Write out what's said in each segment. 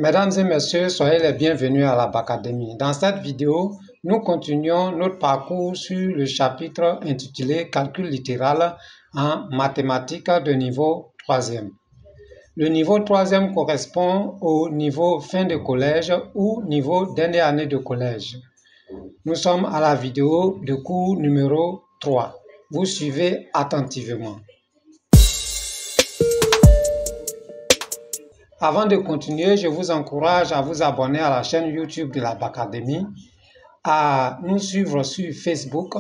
Mesdames et messieurs, soyez les bienvenus à la Bacadémie. Dans cette vidéo, nous continuons notre parcours sur le chapitre intitulé Calcul littéral en mathématiques de niveau 3e. Le niveau 3e correspond au niveau fin de collège ou niveau dernière année de collège. Nous sommes à la vidéo de cours numéro 3. Vous suivez attentivement. Avant de continuer, je vous encourage à vous abonner à la chaîne YouTube de la Bacadémie, à nous suivre sur Facebook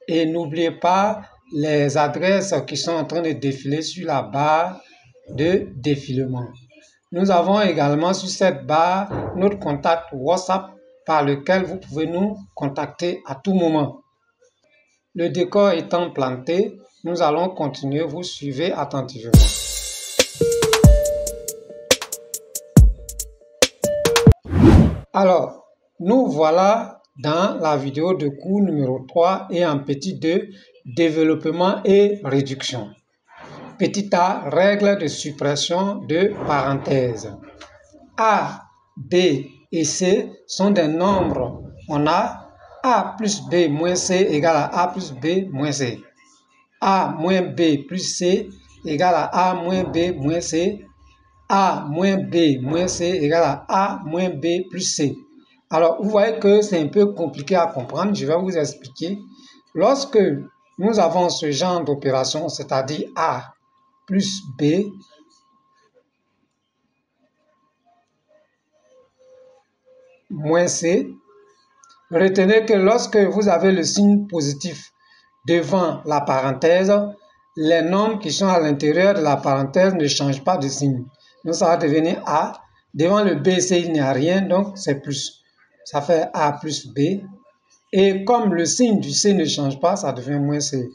et n'oubliez pas les adresses qui sont en train de défiler sur la barre de défilement. Nous avons également sur cette barre notre contact WhatsApp par lequel vous pouvez nous contacter à tout moment. Le décor étant planté, nous allons continuer, vous suivez attentivement. Alors, nous voilà dans la vidéo de cours numéro 3 et en petit 2, développement et réduction. Petit a, règle de suppression de parenthèses. A, B et C sont des nombres. On a A plus B moins C égale à A plus B moins C. A moins B plus C égale à A moins B moins C. A moins B moins C égale à A moins B plus C. Alors, vous voyez que c'est un peu compliqué à comprendre. Je vais vous expliquer. Lorsque nous avons ce genre d'opération, c'est-à-dire A plus B moins C, retenez que lorsque vous avez le signe positif devant la parenthèse, les nombres qui sont à l'intérieur de la parenthèse ne changent pas de signe. Donc, ça va devenir A. Devant le B, C, il n'y a rien, donc c'est plus. Ça fait A plus B. Et comme le signe du C ne change pas, ça devient moins C.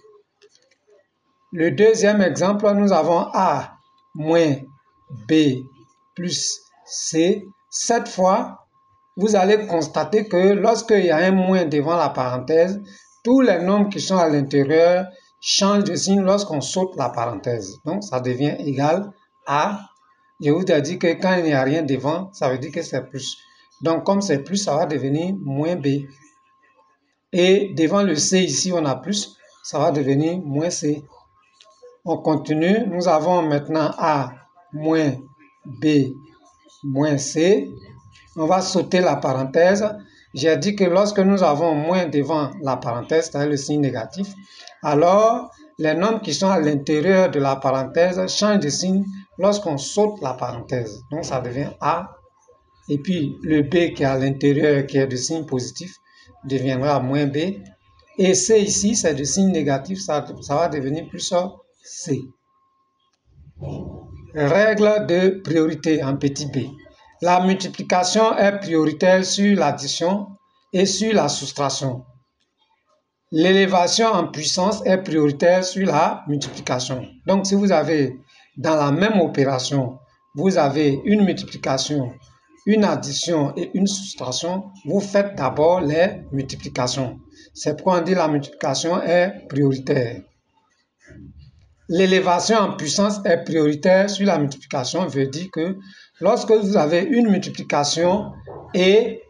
Le deuxième exemple, nous avons A moins B plus C. Cette fois, vous allez constater que lorsqu'il y a un moins devant la parenthèse, tous les nombres qui sont à l'intérieur changent de signe lorsqu'on saute la parenthèse. Donc, ça devient égal à... Je vous ai dit que quand il n'y a rien devant, ça veut dire que c'est plus. Donc, comme c'est plus, ça va devenir moins B. Et devant le C ici, on a plus, ça va devenir moins C. On continue. Nous avons maintenant A moins B moins C. On va sauter la parenthèse. J'ai dit que lorsque nous avons moins devant la parenthèse, c'est-à-dire le signe négatif, alors les nombres qui sont à l'intérieur de la parenthèse changent de signe lorsqu'on saute la parenthèse. Donc ça devient A. Et puis le B qui est à l'intérieur, qui est de signe positif, deviendra moins B. Et C ici, c'est de signe négatif, ça va devenir plus C. Règle de priorité en petit b. La multiplication est prioritaire sur l'addition et sur la soustraction. L'élévation en puissance est prioritaire sur la multiplication. Donc, si vous avez dans la même opération, vous avez une multiplication, une addition et une soustraction, vous faites d'abord les multiplications. C'est pourquoi on dit la multiplication est prioritaire. L'élévation en puissance est prioritaire sur la multiplication, veut dire que lorsque vous avez une multiplication et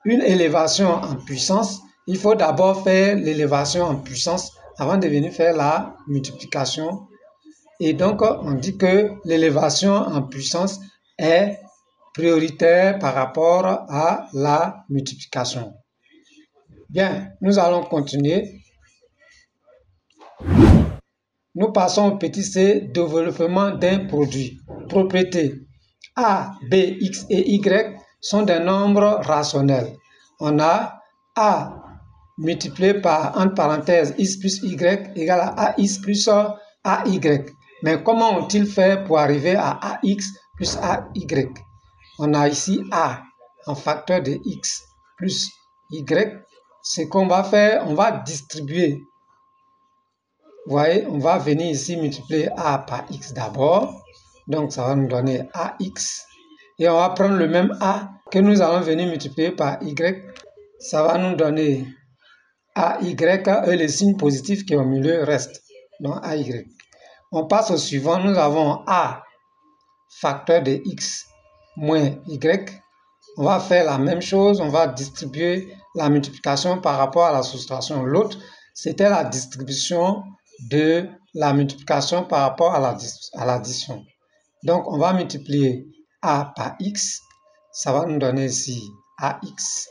une élévation en puissance, il faut d'abord faire l'élévation en puissance avant de venir faire la multiplication. Et donc, on dit que l'élévation en puissance est prioritaire par rapport à la multiplication. Bien, nous allons continuer. Nous passons au petit c, développement d'un produit. Propriété. A, B, X et Y sont des nombres rationnels. On a A multiplié par, entre parenthèses, X plus Y égale à AX plus AY. Mais comment ont-ils fait pour arriver à AX plus AY? On a ici A en facteur de X plus Y. Ce qu'on va faire, on va distribuer. Vous voyez, on va venir ici multiplier A par X d'abord. Donc, ça va nous donner AX. Et on va prendre le même A que nous allons venir multiplier par Y. Ça va nous donner AY et le signe positif qui est au milieu reste. Donc, AY. On passe au suivant. Nous avons A facteur de X moins Y. on va faire la même chose, on va distribuer la multiplication par rapport à la soustraction. L'autre, c'était la distribution de la multiplication par rapport à l'addition. Donc, on va multiplier A par X, ça va nous donner ici AX,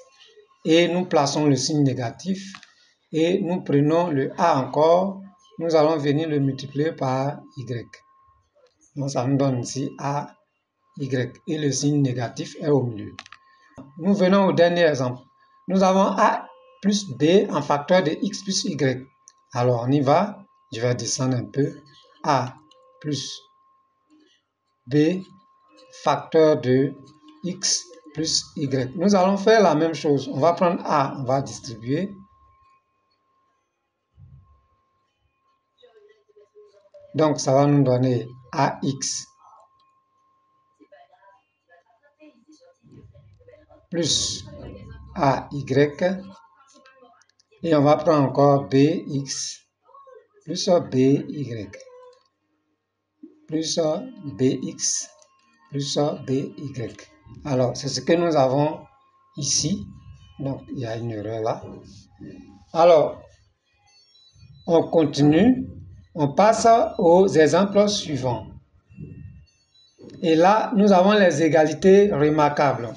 et nous plaçons le signe négatif, et nous prenons le A encore, nous allons venir le multiplier par Y. Donc, ça nous donne ici A, Y, et le signe négatif est au milieu. Nous venons au dernier exemple. Nous avons A plus B en facteur de X plus Y. Alors, on y va. Je vais descendre un peu. A plus B facteur de X plus Y. Nous allons faire la même chose. On va prendre A, on va distribuer. Donc, ça va nous donner AX plus AY. Et on va prendre encore BX plus BY plus BX plus BY. Alors, c'est ce que nous avons ici. Donc, il y a une erreur là. Alors, on continue. On passe aux exemples suivants. Et là, nous avons les égalités remarquables.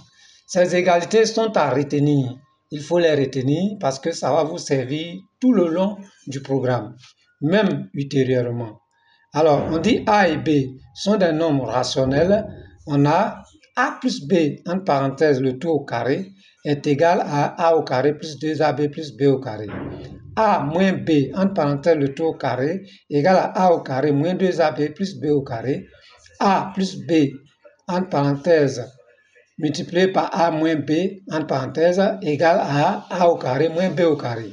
Ces égalités sont à retenir. Il faut les retenir parce que ça va vous servir tout le long du programme, même ultérieurement. Alors, on dit A et B sont des nombres rationnels. On a A plus B, entre parenthèses, le tout au carré, est égal à A au carré plus 2AB plus B au carré. A moins B, entre parenthèses, le tout au carré, égal à A au carré moins 2AB plus B au carré. A plus B, entre parenthèses, multiplié par A moins B, entre parenthèses, égal à A au carré moins B au carré.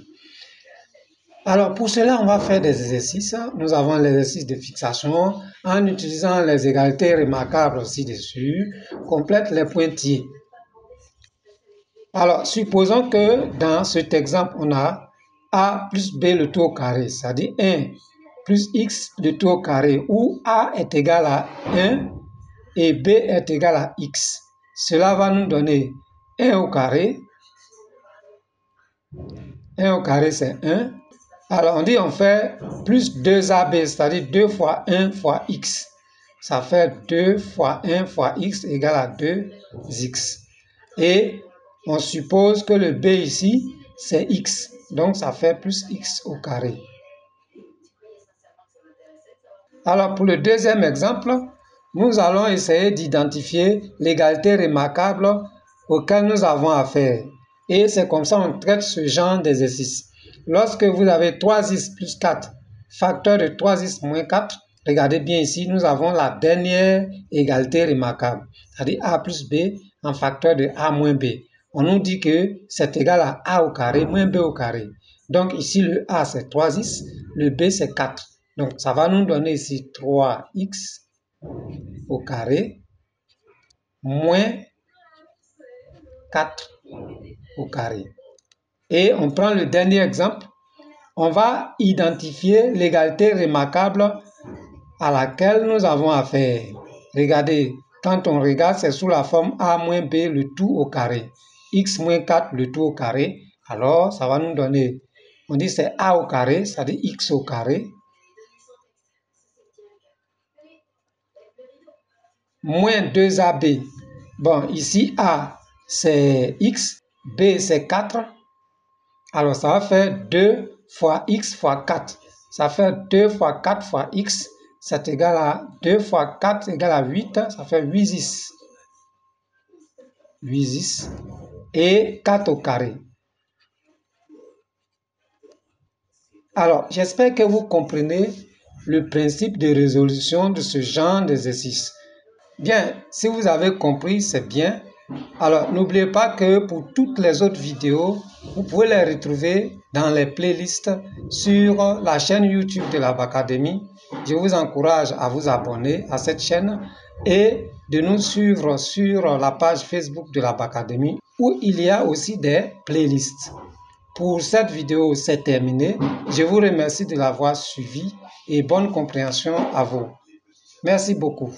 Alors, pour cela, on va faire des exercices. Nous avons l'exercice de fixation. En utilisant les égalités remarquables ci-dessus, complète les pointillés. Alors, supposons que dans cet exemple, on a A plus B le tout au carré, c'est-à-dire 1 plus X le tout au carré, où A est égal à 1 et B est égal à X. Cela va nous donner 1 au carré. 1 au carré, c'est 1. Alors, on dit on fait plus 2AB, c'est-à-dire 2 fois 1 fois X. Ça fait 2 fois 1 fois X égale à 2X. Et on suppose que le B ici, c'est X. Donc, ça fait plus X au carré. Alors, pour le deuxième exemple, nous allons essayer d'identifier l'égalité remarquable auquel nous avons affaire. Et c'est comme ça qu'on traite ce genre d'exercice. Lorsque vous avez 3x plus 4, facteur de 3x moins 4, regardez bien ici, nous avons la dernière égalité remarquable, c'est-à-dire A plus B en facteur de A moins B. On nous dit que c'est égal à A au carré moins B au carré. Donc ici, le A c'est 3x, le B c'est 4. Donc ça va nous donner ici 3x au carré moins 4 au carré. Et on prend le dernier exemple. On va identifier l'égalité remarquable à laquelle nous avons affaire. Regardez, quand on regarde, c'est sous la forme A moins B le tout au carré. X moins 4 le tout au carré. Alors, ça va nous donner, on dit c'est A au carré, c'est-à-dire X au carré, moins 2AB. Bon, ici A, c'est X, B, c'est 4. Alors, ça va faire 2 fois X fois 4. Ça fait 2 fois 4 fois X, c'est égal à 2 fois 4 égale à 8, ça fait 8x. 8x et 4 au carré. Alors, j'espère que vous comprenez le principe de résolution de ce genre d'exercice. Bien, si vous avez compris, c'est bien. Alors, n'oubliez pas que pour toutes les autres vidéos, vous pouvez les retrouver dans les playlists sur la chaîne YouTube de la Bacadémie. Je vous encourage à vous abonner à cette chaîne et de nous suivre sur la page Facebook de la Bacadémie où il y a aussi des playlists. Pour cette vidéo, c'est terminé. Je vous remercie de l'avoir suivi et bonne compréhension à vous. Merci beaucoup.